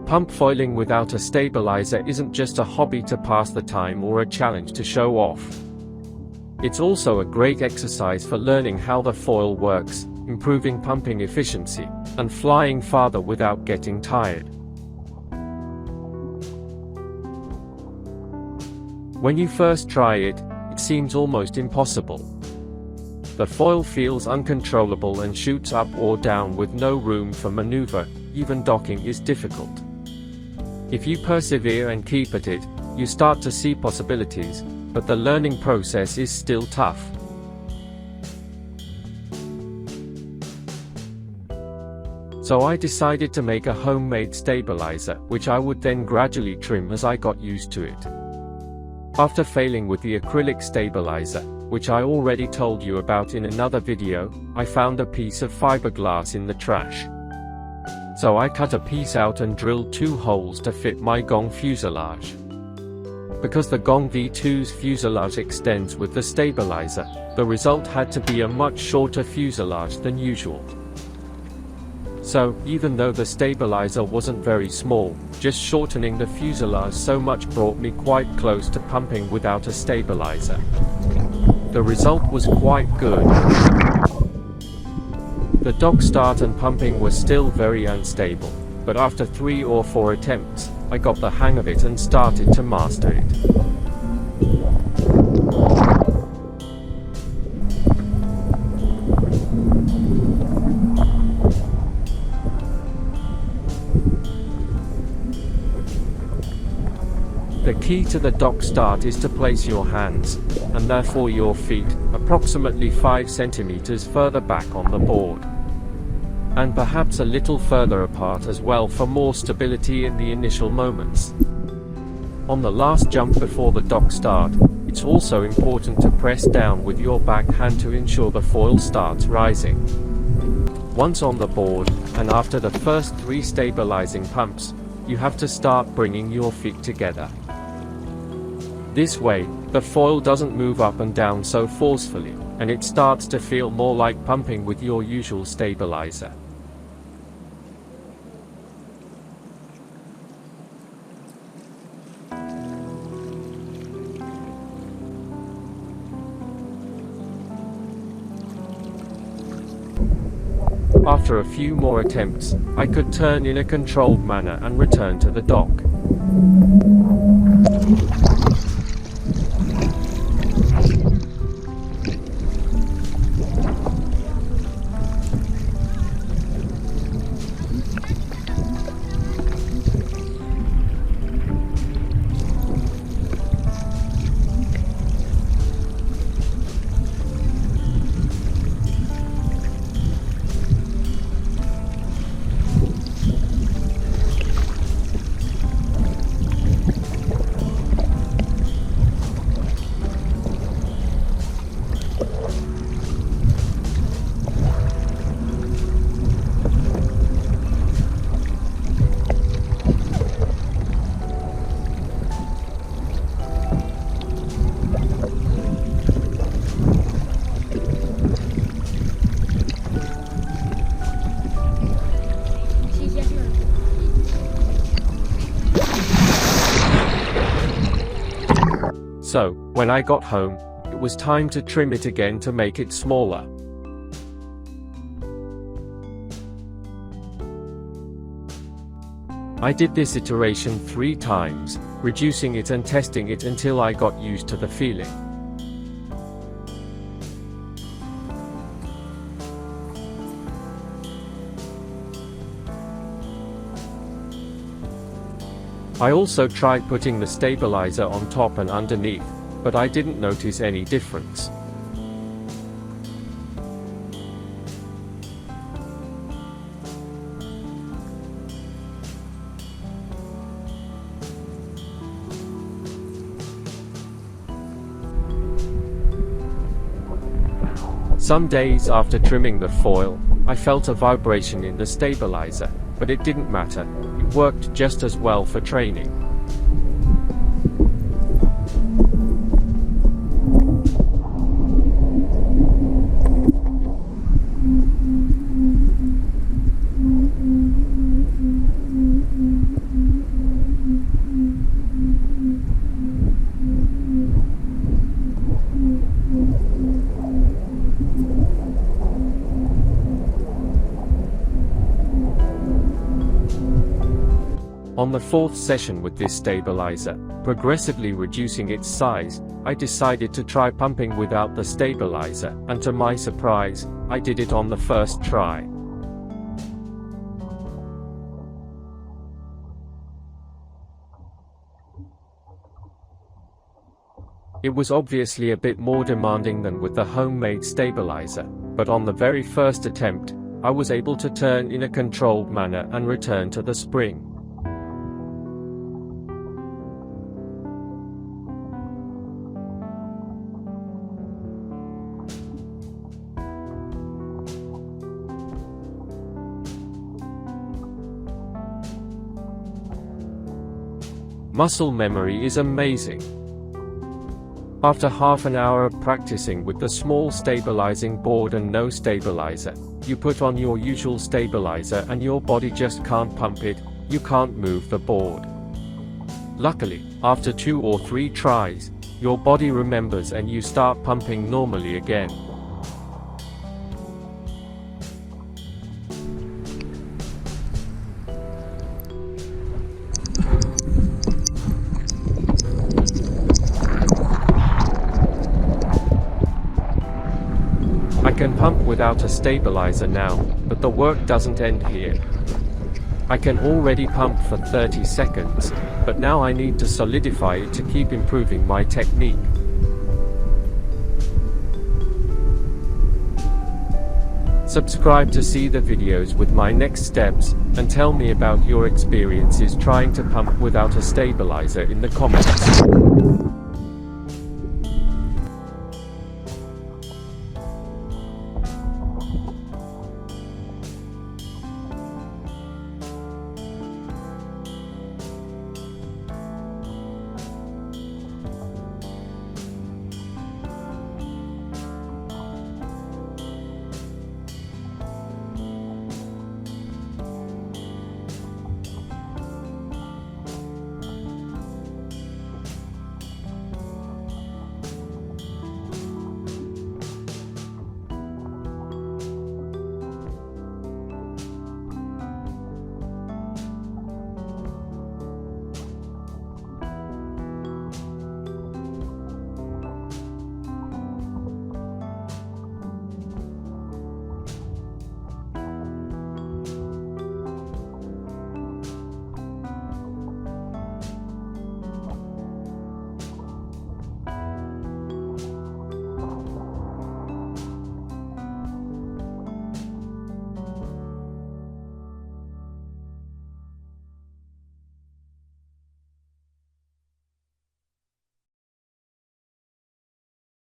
Pump foiling without a stabilizer isn't just a hobby to pass the time or a challenge to show off. It's also a great exercise for learning how the foil works, improving pumping efficiency, and flying farther without getting tired. When you first try it, it seems almost impossible. The foil feels uncontrollable and shoots up or down with no room for maneuver. Even docking is difficult. If you persevere and keep at it, you start to see possibilities, but the learning process is still tough. So I decided to make a homemade stabilizer, which I would then gradually trim as I got used to it. After failing with the acrylic stabilizer, which I already told you about in another video, I found a piece of fiberglass in the trash. So I cut a piece out and drilled 2 holes to fit my Gong fuselage. Because the Gong V2's fuselage extends with the stabilizer, the result had to be a much shorter fuselage than usual. So, even though the stabilizer wasn't very small, just shortening the fuselage so much brought me quite close to pumping without a stabilizer. The result was quite good. The dog start and pumping were still very unstable, but after 3 or 4 attempts, I got the hang of it and started to master it. The key to the dock start is to place your hands, and therefore your feet, approximately 5 centimeters further back on the board. And perhaps a little further apart as well for more stability in the initial moments. On the last jump before the dock start, it's also important to press down with your back hand to ensure the foil starts rising. Once on the board, and after the first 3 stabilizing pumps, you have to start bringing your feet together. This way, the foil doesn't move up and down so forcefully, and it starts to feel more like pumping with your usual stabilizer. After a few more attempts, I could turn in a controlled manner and return to the dock. So, when I got home, it was time to trim it again to make it smaller. I did this iteration 3 times, reducing it and testing it until I got used to the feeling. I also tried putting the stabilizer on top and underneath, but I didn't notice any difference. Some days after trimming the foil, I felt a vibration in the stabilizer, but it didn't matter. It worked just as well for training. On the fourth session with this stabilizer, progressively reducing its size, I decided to try pumping without the stabilizer, and to my surprise, I did it on the first try. It was obviously a bit more demanding than with the homemade stabilizer, but on the very first attempt, I was able to turn in a controlled manner and return to the spring. Muscle memory is amazing. After half an hour of practicing with the small stabilizing board and no stabilizer, you put on your usual stabilizer and your body just can't pump it, you can't move the board. Luckily, after 2 or 3 tries, your body remembers and you start pumping normally again. I can pump without a stabilizer now, but the work doesn't end here. I can already pump for 30 seconds, but now I need to solidify it to keep improving my technique. Subscribe to see the videos with my next steps, and tell me about your experiences trying to pump without a stabilizer in the comments.